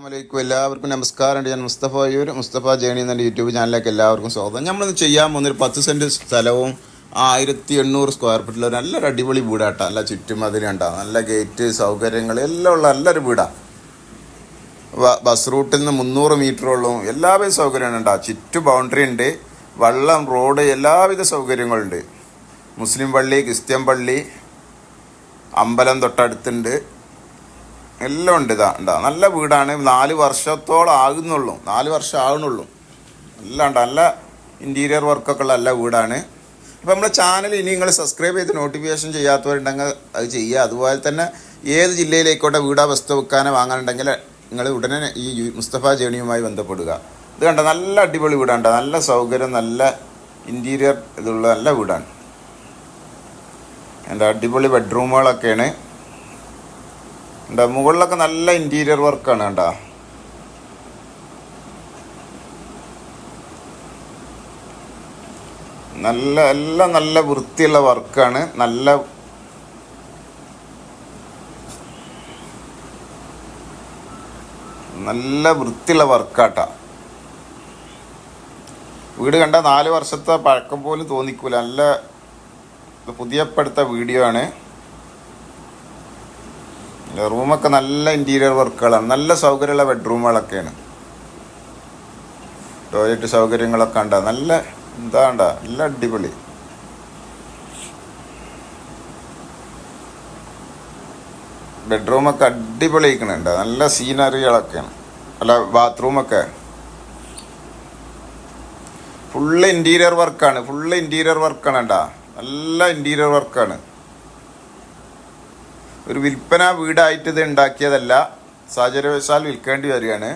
അസ്സലാമലൈക്കും. എല്ലാവർക്കും നമസ്കാരമുണ്ട്. ഞാൻ മുസ്തഫ ജേണി എന്ന യൂട്യൂബ് ചാനലിലേക്ക് എല്ലാവർക്കും സ്വാഗതം. നമ്മളിന്ന് ചെയ്യാൻ പോകുന്നൊരു 10 സെൻറ്റ് സ്ഥലവും 1800 സ്ക്വയർ ഫീറ്റിലുള്ള നല്ലൊരു അടിപൊളി വീടാട്ടോ. നല്ല ചുറ്റുമതിൽ ഉണ്ടാവും, നല്ല ഗേറ്റ് സൗകര്യങ്ങൾ എല്ലാം ഉള്ള നല്ലൊരു വീടാണ്. ബസ് റൂട്ടിൽ നിന്ന് 300 മീറ്ററോളം എല്ലാവിധ സൗകര്യങ്ങളും ഉണ്ടാവും. ചുറ്റു ബൗണ്ടറി ഉണ്ട്, വെള്ളം, റോഡ്, എല്ലാവിധ സൗകര്യങ്ങളുണ്ട്. മുസ്ലിം പള്ളി, ക്രിസ്ത്യൻ പള്ളി, അമ്പലം തൊട്ടടുത്തുണ്ട്, എല്ലാം ഉണ്ട്. നല്ല വീടാണ്. 4 വർഷത്തോളം ആകുന്നുള്ളൂ, 4 വർഷം ആകുന്നുള്ളൂ. എല്ലാം ഉണ്ട്, നല്ല ഇൻറ്റീരിയർ വർക്കൊക്കെ ഉള്ള നല്ല വീടാണ്. അപ്പോൾ നമ്മുടെ ചാനൽ ഇനി നിങ്ങൾ സബ്സ്ക്രൈബ് ചെയ്ത് നോട്ടിഫിക്കേഷൻ ചെയ്യാത്തവരുണ്ടെങ്കിൽ അത് ചെയ്യുക. അതുപോലെ തന്നെ ഏത് ജില്ലയിലേക്കോട്ടെ വീടാ വസ്തു വെക്കാനോ വാങ്ങാനുണ്ടെങ്കിൽ നിങ്ങൾ ഉടനെ ഈ മുസ്തഫ ജേണിയുമായി ബന്ധപ്പെടുക. ഇത് കണ്ട നല്ല അടിപൊളി വീടാണ്, നല്ല സൗകര്യം, നല്ല ഇൻറ്റീരിയർ ഇതുള്ള നല്ല വീടാണ്. എൻ്റെ അടിപൊളി ബെഡ്റൂമുകളൊക്കെയാണ്. മുകളിലൊക്കെ നല്ല ഇൻറ്റീരിയർ വർക്കാണ് കേട്ടോ. എല്ലാം നല്ല വൃത്തിയുള്ള വർക്കാണ്. നല്ല വൃത്തിയുള്ള വർക്കാട്ടാ. വീട് കണ്ട 4 വർഷത്തെ പഴക്കം പോലും തോന്നിക്കൂല. നല്ല പുതിയപ്പെടുത്ത വീഡിയോ ആണ്. റൂമൊക്കെ നല്ല ഇൻറ്റീരിയർ വർക്കുകളാണ്, നല്ല സൗകര്യമുള്ള ബെഡ്റൂമുകളൊക്കെയാണ്. ടോയ്ലറ്റ് സൗകര്യങ്ങളൊക്കെ ഉണ്ട്, നല്ല നല്ല അടിപൊളി. ബെഡ്റൂമൊക്കെ അടിപൊളി ആയിക്കണുണ്ട്, നല്ല സീനറികളൊക്കെയാണ്. അല്ല, ബാത്റൂമൊക്കെ ഫുള്ള് ഇൻറ്റീരിയർ വർക്കാണ് കേട്ടോ. നല്ല ഇൻറ്റീരിയർ വർക്കാണ്. ഒരു വിൽപ്പന വീടായിട്ട് ഇത് ഉണ്ടാക്കിയതല്ല, സാഹചര്യവശാൽ വിൽക്കേണ്ടി വരികയാണ്.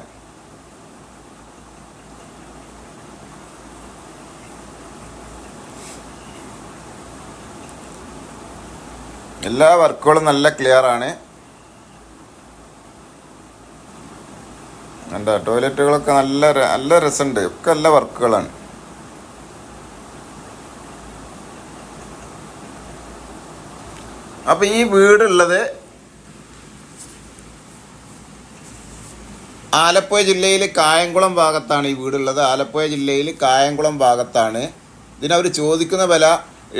എല്ലാ വർക്കുകളും നല്ല ക്ലിയർ ആണ്. എന്താ ടോയ്ലറ്റുകളൊക്കെ നല്ല രസമുണ്ട്, ഒക്കെ നല്ല വർക്കുകളാണ്. അപ്പം ഈ വീടുള്ളത് ആലപ്പുഴ ജില്ലയിൽ കായംകുളം ഭാഗത്താണ്. ഈ വീടുള്ളത് ആലപ്പുഴ ജില്ലയിൽ കായംകുളം ഭാഗത്താണ്. ഇതിനവർ ചോദിക്കുന്ന വില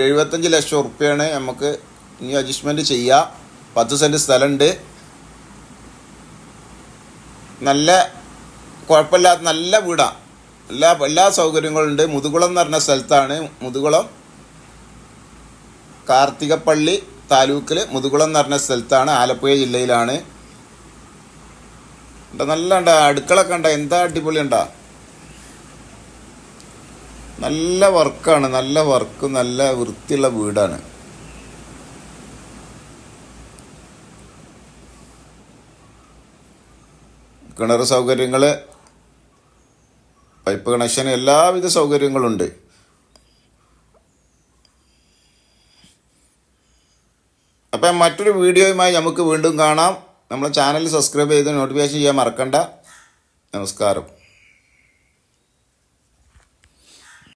75 ലക്ഷം ഉറുപ്പ്യാണ്. നമുക്ക് ഇനി അഡ്ജസ്റ്റ്മെൻറ്റ് ചെയ്യാം. 10 സെൻറ്റ് സ്ഥലമുണ്ട്, നല്ല കുഴപ്പമില്ലാത്ത നല്ല വീടാണ്. എല്ലാ സൗകര്യങ്ങളുണ്ട്. മുതുകുളം എന്ന് പറഞ്ഞ സ്ഥലത്താണ്. മുതുകുളം കാർത്തികപ്പള്ളി താലൂക്കിൽ മുതുകുളം എന്ന് പറഞ്ഞ സ്ഥലത്താണ്, ആലപ്പുഴ ജില്ലയിലാണ്. നല്ല അടുക്കളൊക്കെ ഉണ്ട, എന്താ അടിപൊളി ഉണ്ടാ. നല്ല വർക്കാണ്, നല്ല വർക്ക്, നല്ല വൃത്തിയുള്ള വീടാണ്. കിണർ സൗകര്യങ്ങൾ, പൈപ്പ് കണക്ഷൻ, എല്ലാവിധ സൗകര്യങ്ങളുണ്ട്. അപ്പം മറ്റൊരു വീഡിയോയുമായി നമുക്ക് വീണ്ടും കാണാം. നമ്മളെ ചാനൽ സബ്സ്ക്രൈബ് ചെയ്ത് നോട്ടിഫിക്കേഷൻ ചെയ്യാൻ മറക്കണ്ട. നമസ്കാരം.